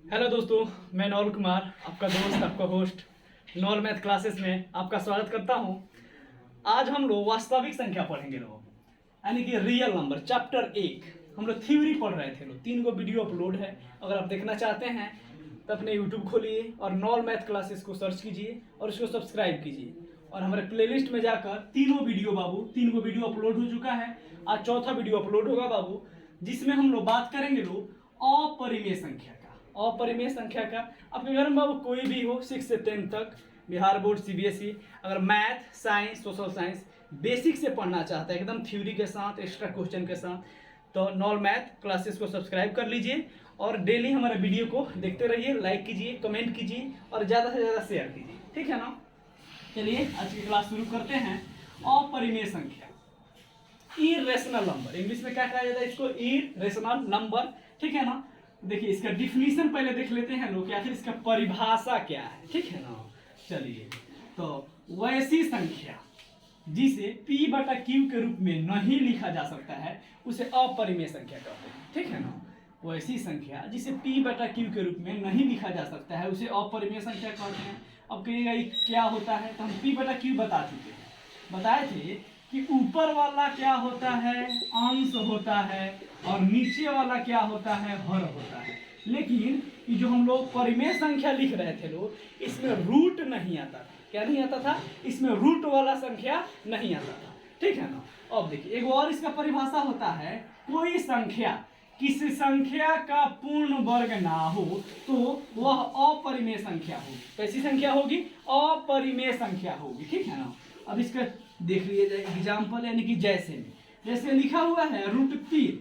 Hello दोस्तों, मैं नौल कुमार, आपका दोस्त, आपका होस्ट नौल मैथ क्लासेस में आपका स्वागत करता हूं। आज हम लोग वास्तविक संख्या पढ़ेंगे लोग, यानी कि रियल नंबर चैप्टर 1। हम लोग थ्योरी पढ़ रहे थे लोग। 3 वीडियो अपलोड है, अगर आप देखना चाहते हैं तो अपने यूट्यूब खोलिए और नौल मैथ क्लासेस को सर्च कीजिए और उसको सब्सक्राइब कीजिए और हमारे प्लेलिस्ट में जाकर 3 वीडियो बाबू 3 वीडियो अपलोड हो चुका है। आज चौथा वीडियो अपलोड होगा बाबू, जिसमें हम लोग बात करेंगे लोग अपरिमेय संख्या का। अपरिमेय संख्या का आपके घर में बाबू कोई भी हो 6 से 10 तक, बिहार बोर्ड सीबीएसई, अगर math, science, social science basic से पढ़ना चाहता है एकदम थ्योरी के साथ, एक्स्ट्रा क्वेश्चन के साथ, तो नॉल मैथ क्लासेस को सब्सक्राइब कर लीजिए और डेली हमारे वीडियो को देखते रहिए, लाइक कीजिए, कमेंट कीजिए और ज़्यादा से ज़्यादा शेयर कीजिए, ठीक है ना। चलिए आज की क्लास शुरू करते हैं। अपरिमेय संख्या, इरेशनल नंबर, इंग्लिश में क्या कहा जाता है इसको? इरेशनल नंबर, ठीक है ना। देखिए इसका डिफिनीशन पहले देख लेते हैं लोग कि आखिर इसका परिभाषा क्या है, ठीक है ना। चलिए, तो वैसी संख्या जिसे P बटा Q के रूप में नहीं लिखा जा सकता है उसे अपरिमेय संख्या कहते हैं, ठीक है ना। वैसी संख्या जिसे P बटा Q के रूप में नहीं लिखा जा सकता है उसे अपरिमेय संख्या कहते हैं। अब कहिएगा ये क्या होता है, तो हम P बटा Q बता चुके हैं, बताए थे कि ऊपर वाला क्या होता है, अंश होता है, और नीचे वाला क्या होता है, हर होता है। लेकिन ये जो हम लोग परिमेय संख्या लिख रहे थे लोग, इसमें रूट नहीं आता था। क्या नहीं आता था? इसमें रूट वाला संख्या नहीं आता था, ठीक है ना। अब देखिए एक और इसका परिभाषा होता है, कोई संख्या किसी संख्या का पूर्ण वर्ग ना हो तो वह अपरिमेय संख्या होगी। कैसी संख्या होगी? अपरिमेय संख्या होगी, ठीक है ना। अब इसका देख लीजिए एग्जाम्पल, यानी कि जैसे लिखा हुआ है √3।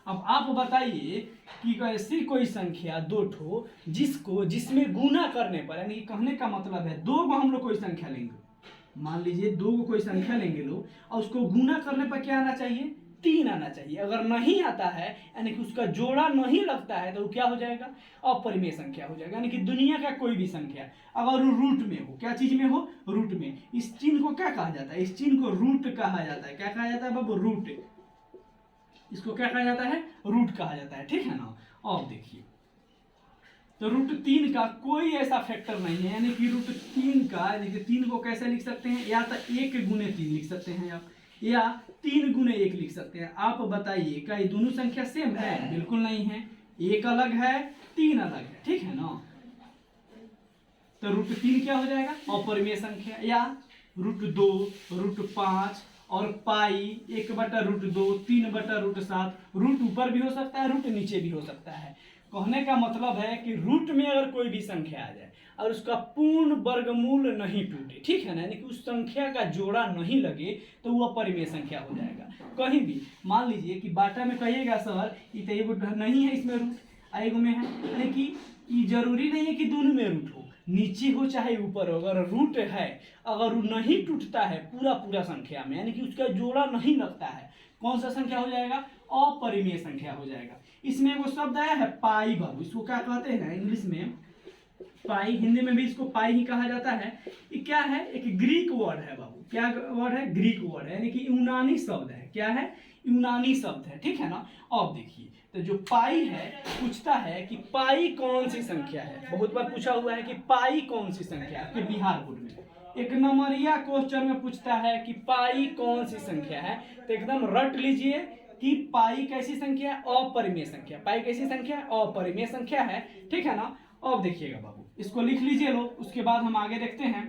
अब आप बताइए कि ऐसी कोई संख्या दो ठो जिसमें गुना करने पर, यानी कि कहने का मतलब है दो को हम लोग कोई संख्या लेंगे, मान लीजिए 2 को कोई संख्या लेंगे लोग और उसको गुना करने पर क्या आना चाहिए? 3 आना चाहिए। अगर नहीं आता है यानी कि उसका जोड़ा नहीं लगता है तो वो क्या हो जाएगा? अपरिमेय संख्या हो जाएगा। यानी कि दुनिया का कोई भी संख्या अगर रूट में हो, क्या चीज में हो? रूट में। इस चिन्ह को क्या कहा जाता है? इस चिन्ह को रूट कहा जाता है। क्या कहा जाता है बाबू? रूट। इसको क्या कहा जाता है? रूट कहा जाता है, ठीक है ना। अब देखिए, तो √3 का कोई ऐसा फैक्टर नहीं है, यानी कि √3 का, यानी कि 3 को कैसे लिख सकते हैं? या तो 1 गुने 3 लिख सकते हैं आप, या 3 गुने 1 लिख सकते हैं। आप बताइए क्या ये दोनों संख्या सेम है? बिल्कुल नहीं है, 1 अलग है, 3 अलग है, ठीक है ना। तो √3 क्या हो जाएगा? अपरिमेय संख्या। या √2, √5 और पाई 1 बटा √2, 3 बटा √7। रूट ऊपर भी हो सकता है, रूट नीचे भी हो सकता है। कहने का मतलब है कि रूट में अगर कोई भी संख्या आ जाए और उसका पूर्ण वर्गमूल नहीं टूटे, ठीक है ना, यानी कि उस संख्या का जोड़ा नहीं लगे तो वो अपरिमेय संख्या हो जाएगा। कहीं भी मान लीजिए कि बाटा में कहिएगा सर ये तो एगो नहीं है इसमें रूट, एगो में है, यानी कि ये जरूरी नहीं है कि दोनों में रूट हो, नीचे हो चाहे ऊपर हो, अगर रूट है, अगर वो नहीं टूटता है पूरा संख्या में, यानी कि उसका जोड़ा नहीं लगता है, कौन सा संख्या हो जाएगा? अपरिमेय संख्या हो जाएगा। इसमें वो शब्द आया है पाई बाबू, इसको क्या कहते हैं इंग्लिश में? पाई। हिंदी में भी इसको पाई ही कहा जाता है। ये क्या है? एक ग्रीक वर्ड है बाबू। क्या वर्ड है? ग्रीक वर्ड है, यानी कि यूनानी शब्द है। क्या है? यूनानी शब्द है, ठीक है ना। अब देखिए, तो जो पाई है पूछता है कि पाई कौन सी संख्या है। बहुत बार पूछा हुआ है कि पाई कौन सी संख्या है, आपके बिहार बोर्ड में 1 नंबरिया क्वेश्चन में पूछता है कि पाई कौन सी संख्या है। तो एकदम रट लीजिए कि पाई कैसी संख्या है? अपरिमेय संख्या। पाई कैसी संख्या है? अपरिमेय संख्या है, ठीक है ना। अब देखिएगा बाबू, इसको लिख लीजिए लो, उसके बाद हम आगे देखते हैं।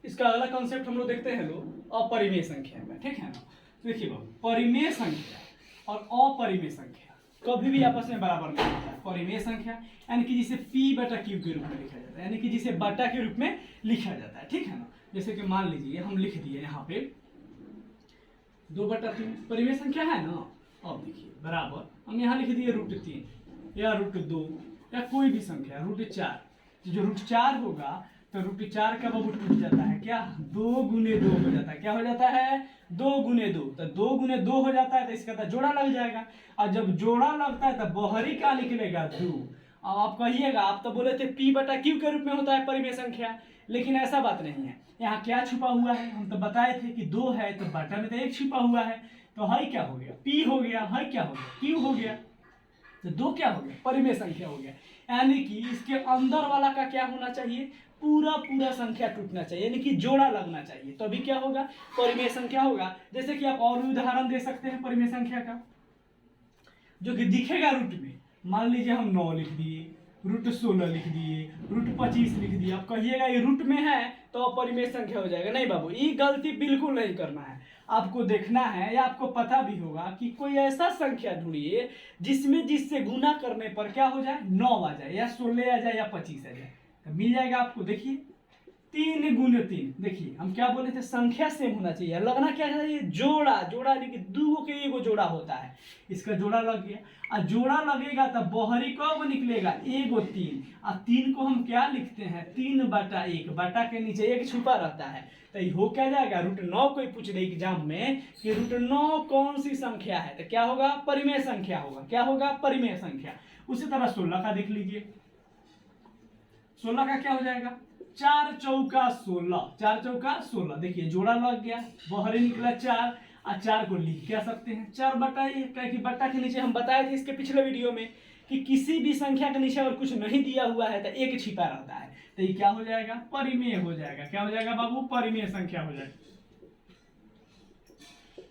इसका अगला कॉन्सेप्ट हम लोग देखते हैं लोग अपरिमेय संख्या में, ठीक है ना। देखिए बाबू, परिमेय संख्या और अपरिमेय संख्या कभी भी आपस में बराबर नहीं होता है। परिमेय संख्या यानी कि जिसे P बटा Q के रूप में लिखा जाता है, यानी कि जिसे बटा के रूप में लिखा जाता है, ठीक है ना। जैसे कि मान लीजिए हम लिख दिए यहाँ पे 2 बटा 3 परिमेय संख्या है ना। अब देखिए बराबर हम यहाँ लिख दिए √3 या √2 या कोई भी संख्या √4। तो जो √4 होगा तो √4 का बाबू टूट जाता है, क्या? 2 गुने 2 हो जाता है। क्या हो जाता है? 2 गुने 2। तो 2 गुने 2 हो जाता है तो इसका तो जोड़ा लग जाएगा, और जब जोड़ा लगता है तो बहरी क्या निकलेगा? 2। अब आप कहिएगा, आप तो बोले थे P बटा Q के रूप में होता है परिमेय संख्या, लेकिन ऐसा बात नहीं है। यहाँ क्या छुपा हुआ है? हम तो बताए थे कि 2 है तो बटा में तो 1 छुपा हुआ है। तो हाई क्या हो गया, पी हो गया, हाई क्या हो गया, क्यू हो गया, तो दो क्या हो गया, परिमेय संख्या हो गया। यानी कि इसके अंदर वाला का क्या होना चाहिए, पूरा पूरा संख्या टूटना चाहिए, यानी कि जोड़ा लगना चाहिए, तो अभी क्या होगा, परिमेय संख्या होगा। जैसे कि आप और भी उदाहरण दे सकते हैं परिमेय संख्या का, जो कि दिखेगा रूट में। मान लीजिए हम 9 लिख दिए, रूट 16 लिख दिए, रूट 25 लिख दिए। आप कहिएगा ये रूट में है तो अपरिमेय संख्या हो जाएगा। नहीं बाबू, ये गलती बिल्कुल नहीं करना है। आपको देखना है या आपको पता भी होगा कि कोई ऐसा संख्या ढूंढिए जिसमें जिससे गुना करने पर क्या हो जाए, 9 आ जाए या 16 आ जाए या 25 आ जाए, तो मिल जाएगा आपको। देखिए 3 गुने 3, देखिए हम क्या बोले थे, संख्या सेम होना चाहिए, लगना क्या चाहिए, जोड़ा। जोड़ा यानी कि दो के एगो जोड़ा होता है, इसका जोड़ा लग गया। और जोड़ा लगेगा तब बहरी कब निकलेगा, एगो 3। और 3 को हम क्या लिखते हैं, 3/1, बटा के नीचे 1 छुपा रहता है, तो ये हो क्या जाएगा, √9। कोई पूछ रही एग्जाम में कि √9 कौन सी संख्या है, तो क्या होगा, परिमेय संख्या होगा। क्या होगा, परिमेय संख्या। उसी तरह 16 का देख लीजिए, 16 का क्या हो जाएगा, 4 चौका 16, 4 चौका 16। देखिए जोड़ा लग गया, बहरे निकला 4, और 4 को लिख क्या सकते हैं, 4/1, क्या कि बट्टा के नीचे हम बताए थे इसके पिछले वीडियो में कि किसी भी संख्या के नीचे अगर कुछ नहीं दिया हुआ है तो 1 छिपा रहता है, तो ये क्या हो जाएगा, परिमेय हो जाएगा। क्या हो जाएगा बाबू, परिमेय संख्या हो जाएगा।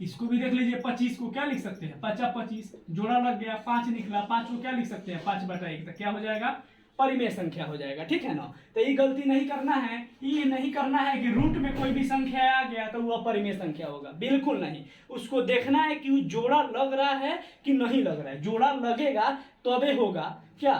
इसको भी देख लीजिए, 25 को क्या लिख सकते हैं, 5×25, जोड़ा लग गया, 5 निकला, 5 को क्या लिख सकते हैं, 5/1, तो क्या हो जाएगा, परिमेय संख्या हो जाएगा। ठीक है ना। तो ये गलती नहीं करना है, ये नहीं करना है कि रूट में कोई भी संख्या आ गया तो वो अपरिमेय संख्या होगा, बिल्कुल नहीं। उसको देखना है कि वो जोड़ा लग रहा है कि नहीं लग रहा है। जोड़ा लगेगा तबे होगा क्या,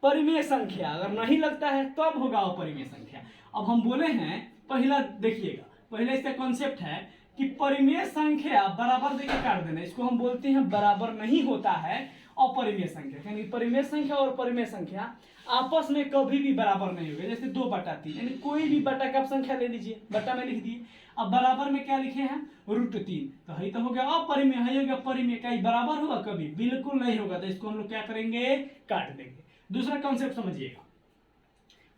परिमेय संख्या। अगर नहीं लगता है तब होगा अपरिमेय संख्या। अब हम बोले हैं, पहला देखिएगा, पहले इसका कॉन्सेप्ट है कि परिमेय संख्या बराबर देके काट देना, इसको हम बोलते हैं बराबर नहीं होता है अपरिमेय संख्या। यानी परिमेय संख्या और परिमेय संख्या आपस में कभी भी बराबर नहीं होगा। जैसे 2/3, यानी कोई भी बटा का संख्या ले लीजिए, बटा में लिख दिए, अब बराबर में क्या लिखे हैं, √3, तो यही तो हो गया अपरिमेय, है हो गया परिमेय। क्या बराबर होगा, कभी बिल्कुल नहीं होगा, तो इसको हम लोग क्या करेंगे, काट देंगे। दूसरा कॉन्सेप्ट समझिएगा,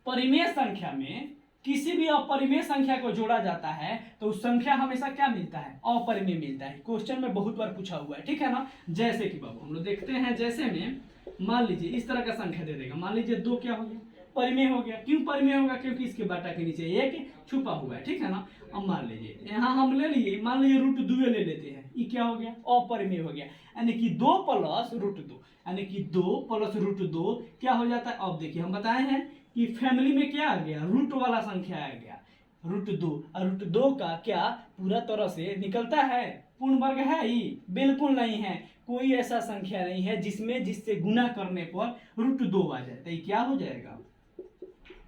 परिमेय संख्या में किसी भी अपरिमेय संख्या को जोड़ा जाता है तो उस संख्या हमेशा क्या मिलता है, अपरिमेय मिलता है। क्वेश्चन में बहुत बार पूछा हुआ है, ठीक है ना। जैसे कि बाबू हम लोग देखते हैं, जैसे में मान लीजिए इस तरह का संख्या दे देगा, मान लीजिए 2 क्या हो गया, परिमेय हो गया। क्यों परिमेय होगा, क्योंकि इसके बटा के नीचे 1 छुपा हुआ है, ठीक है ना। अब मान लीजिए यहाँ हम ले लिए, मान लीजिए √2 ले लेते हैं, ये क्या हो गया, अपरिमेय हो गया। यानी कि 2 + √2, यानी कि 2 + √2 क्या हो जाता है। अब देखिए हम बताए हैं कि फैमिली में क्या आ गया, रूट वाला संख्या आ गया, √2। और √2 का क्या पूरा तरह से निकलता है, पूर्ण वर्ग है ही, बिल्कुल नहीं है। कोई ऐसा संख्या नहीं है जिसमें जिससे गुना करने पर √2 आ जाए, तो ये क्या हो जाएगा,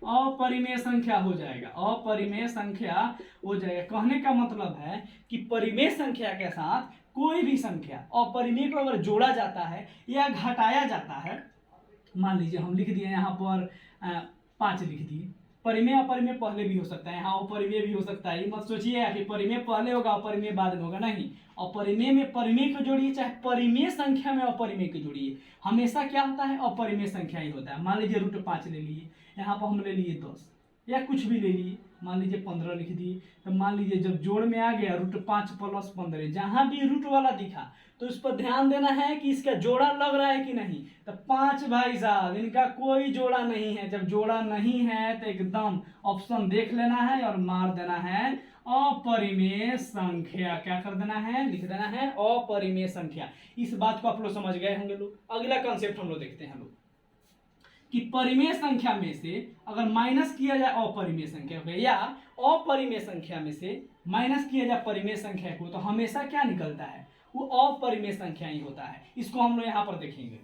अपरिमेय संख्या हो जाएगा। अपरिमेय संख्या हो जाएगा। कहने का मतलब है कि परिमेय संख्या के साथ कोई भी संख्या अपरिमेय को अगर जोड़ा जाता है या घटाया जाता है, मान लीजिए हम लिख दिए यहाँ पर 5 लिख दिए, परिमेय अपरिमेय पहले भी हो सकता है, यहाँ अपरिमेय भी हो सकता है। ये मत सोचिए कि परिमेय पहले होगा अपरिमेय बाद में होगा, नहीं। अपरिमेय में परिमेय को जोड़िए, चाहे परिमेय संख्या में अपरिमेय को जोड़िए, हमेशा क्या होता है, अपरिमेय संख्या ही होता है। मान लीजिए √5 ले लिए, यहाँ पर हम ले लिए 10 या कुछ भी ले लिए, मान लीजिए 15 लिख दिए, तो मान लीजिए जब जोड़ में आ गया √5 + 15, जहां भी रूट वाला दिखा तो उस पर ध्यान देना है कि इसका जोड़ा लग रहा है कि नहीं। तो 5 भाई साहब, इनका कोई जोड़ा नहीं है। जब जोड़ा नहीं है तो एकदम ऑप्शन देख लेना है और मार देना है अपरिमेय संख्या। क्या कर देना है, लिख देना है अपरिमेय संख्या। इस बात को आप लोग समझ गए होंगे लोग। अगला कॉन्सेप्ट हम लोग देखते हैं लोग कि परिमेय संख्या में से अगर माइनस किया जाए अपरिमेय संख्या को, या अपरिमेय संख्या में से माइनस किया जाए परिमेय संख्या को, तो हमेशा क्या निकलता है, वो अपरिमेय संख्या ही होता है। इसको हम लोग यहां पर देखेंगे,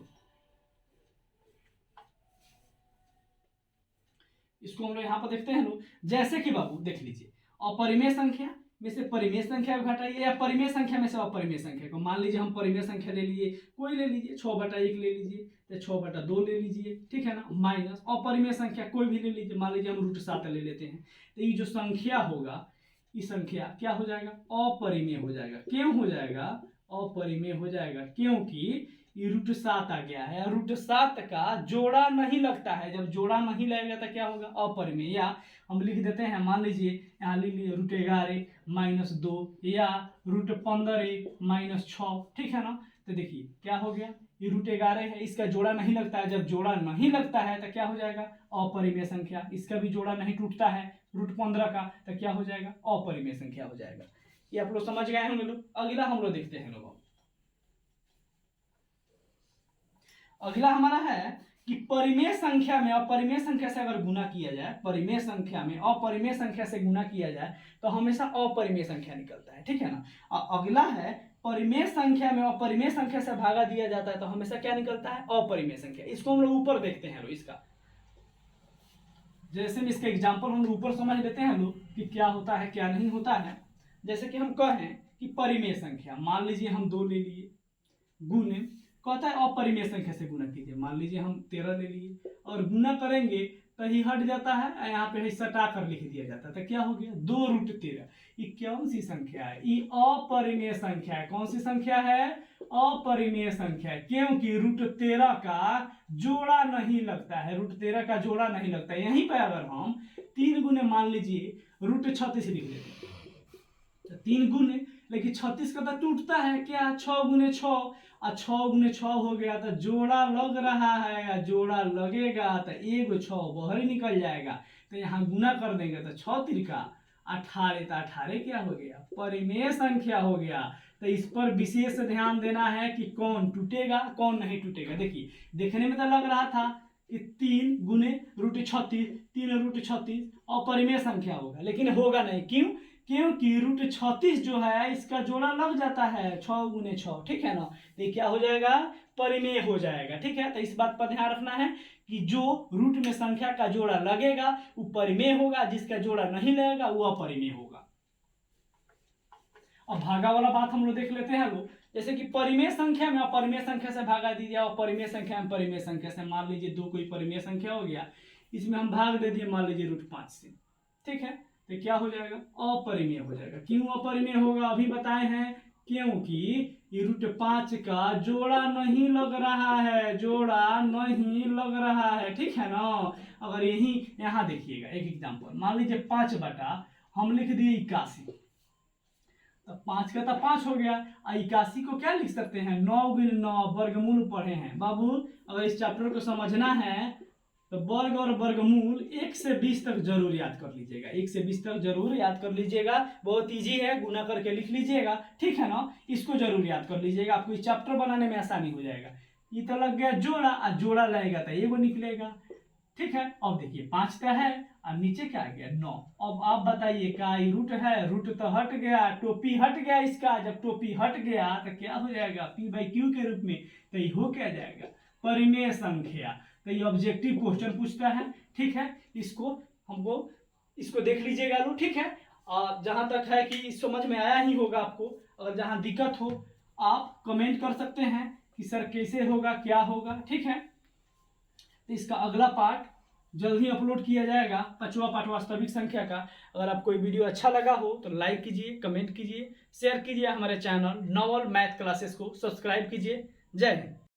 इसको हम लोग यहां पर देखते हैं लोग। जैसे कि बाबू देख लीजिए, अपरिमेय संख्या में से परिमेय संख्या को घटाइए, या परिमेय संख्या में से अपरिमेय संख्या को। मान लीजिए हम परिमेय संख्या ले लिए, कोई ले लीजिए, 6/1 ले लीजिए, तो 6/2 ले लीजिए, ठीक है ना, माइनस अपरिमेय संख्या कोई भी ले लीजिए, मान लीजिए हम √7 ले लेते हैं, तो ये जो संख्या होगा, ये संख्या क्या हो जाएगा, अपरिमेय हो जाएगा। क्यों हो जाएगा, अपरिमेय हो जाएगा, क्योंकि ये √7 आ गया है। √7 का जोड़ा नहीं लगता है, जब जोड़ा नहीं लगेगा तो क्या होगा, अपरिमेय। या हम लिख देते हैं, मान लीजिए यहाँ लिख लीजिए √11 - 2 या √15 - 6, ठीक है ना। तो देखिए क्या हो गया, ये √11 है, इसका जोड़ा नहीं लगता है, जब जोड़ा नहीं लगता है तो क्या हो जाएगा, अपरिमेय संख्या। इसका भी जोड़ा नहीं टूटता है √15 का, तो क्या हो जाएगा, अपरिमेय संख्या हो जाएगा। ये आप लोग समझ गए होंगे लोग। अगला हम लोग देखते हैं लोग, अगला हमारा है कि परिमेय संख्या में अपरिमेय संख्या से अगर गुना किया जाए, परिमेय संख्या में अपरिमेय संख्या से गुना किया जाए तो हमेशा अपरिमेय संख्या निकलता है, ठीक है ना। अगला है परिमेय संख्या में अपरिमेय संख्या से भागा दिया जाता है तो हमेशा क्या निकलता है, अपरिमेय संख्या। इसको हम लोग ऊपर देखते हैं लोग, इसका जैसे इसका एग्जाम्पल हम ऊपर समझ लेते हैं लोग कि क्या होता है क्या नहीं होता है। जैसे कि हम कहें कि परिमेय संख्या, मान लीजिए हम 2 ले लिए, गुने कहता है अपरिमेय संख्या से गुना कीजिए, मान लीजिए हम 13 ले लिए और गुना करेंगे तो ही हट जाता है, यहाँ पे सटा कर लिख दिया जाता है, तो क्या हो गया, 2√13। ये कौन सी संख्या है, ये अपरिमेय संख्या है। कौन सी संख्या है, अपरिमेय संख्या है, क्योंकि √13 का जोड़ा नहीं लगता है, √13 का जोड़ा नहीं लगता है। यहीं पर अगर हम 3 गुने मान लीजिए √36 लिख लेते हैं, 3 गुने, लेकिन 36 का तो टूटता है क्या, 6 गुने 6, और 6 गुने 6 हो गया तो जोड़ा लग रहा है, या जोड़ा लगेगा तो 1 6 बाहर ही निकल जाएगा। तो यहाँ गुना कर देंगे तो 6 तिरका 18, तो 18 क्या हो गया, परिमेय संख्या हो गया। तो इस पर विशेष ध्यान देना है कि कौन टूटेगा कौन नहीं टूटेगा। देखिए देखने में तो लग रहा था कि 3 गुने √36, 3 √36 अपरिमेय संख्या होगा, लेकिन होगा नहीं। क्यों, क्योंकि √36 जो है इसका जोड़ा लग जाता है 6 गुने 6, ठीक है ना। तो ये क्या हो जाएगा, परिमेय हो जाएगा, ठीक है। तो इस बात पर ध्यान रखना है कि जो रूट में संख्या का जोड़ा लगेगा वो परिमेय होगा, जिसका जोड़ा नहीं लगेगा वो अपरिमेय होगा। अब भागा वाला बात हम लोग देख लेते हैं लोग। जैसे कि परिमेय संख्या में अपरिमेय संख्या से भागा दीजिए, अपरिमेय संख्या में परिमेय संख्या से। मान लीजिए 2 कोई परिमेय संख्या हो गया, इसमें हम भाग दे दिए मान लीजिए √5 से, ठीक है। तो क्या हो जाएगा, अपरिमेय हो जाएगा। क्यों अपरिमेय होगा, अभी बताए हैं, क्योंकि ये √5 का जोड़ा नहीं लग रहा है, जोड़ा नहीं लग रहा है, ठीक है ना। अगर यही यहाँ देखिएगा एक एग्जांपल, मान लीजिए 5 बटा हम लिख दिए 81, तो 5 का तो 5 हो गया, और 81 को क्या लिख सकते हैं, 9 गुने 9, वर्गमूल पढ़े हैं बाबू। अगर इस चैप्टर को समझना है तो वर्ग और वर्गमूल 1 से 20 तक जरूर याद कर लीजिएगा, 1 से 20 तक जरूर याद कर लीजिएगा। बहुत इजी है, गुना करके लिख लीजिएगा, ठीक है ना। इसको जरूर याद कर लीजिएगा, आपको इस चैप्टर बनाने में आसानी हो जाएगा। ये तो लग गया जोड़ा, और जोड़ा लगेगा तो 1 निकलेगा, ठीक है। अब देखिए 5 का है और नीचे क्या आ गया, 9। अब आप बताइए का ये रूट है, रूट तो हट गया, टोपी हट गया इसका। जब टोपी हट गया तो क्या हो जाएगा, P/Q के रूप में। तो ये हो क्या जाएगा, परिमेय संख्या। तो ये ऑब्जेक्टिव क्वेश्चन पूछता है, ठीक है। इसको हमको इसको देख लीजिएगा लोग, ठीक है। और जहां तक है कि समझ में आया ही होगा आपको। अगर जहां दिक्कत हो आप कमेंट कर सकते हैं कि सर कैसे होगा क्या होगा, ठीक है। तो इसका अगला पार्ट जल्द ही अपलोड किया जाएगा, 5वां पार्ट वास्तविक संख्या का। अगर आपको ये वीडियो अच्छा लगा हो तो लाइक कीजिए, कमेंट कीजिए, शेयर कीजिए, हमारे चैनल नॉवल मैथ क्लासेस को सब्सक्राइब कीजिए। जय हिंद।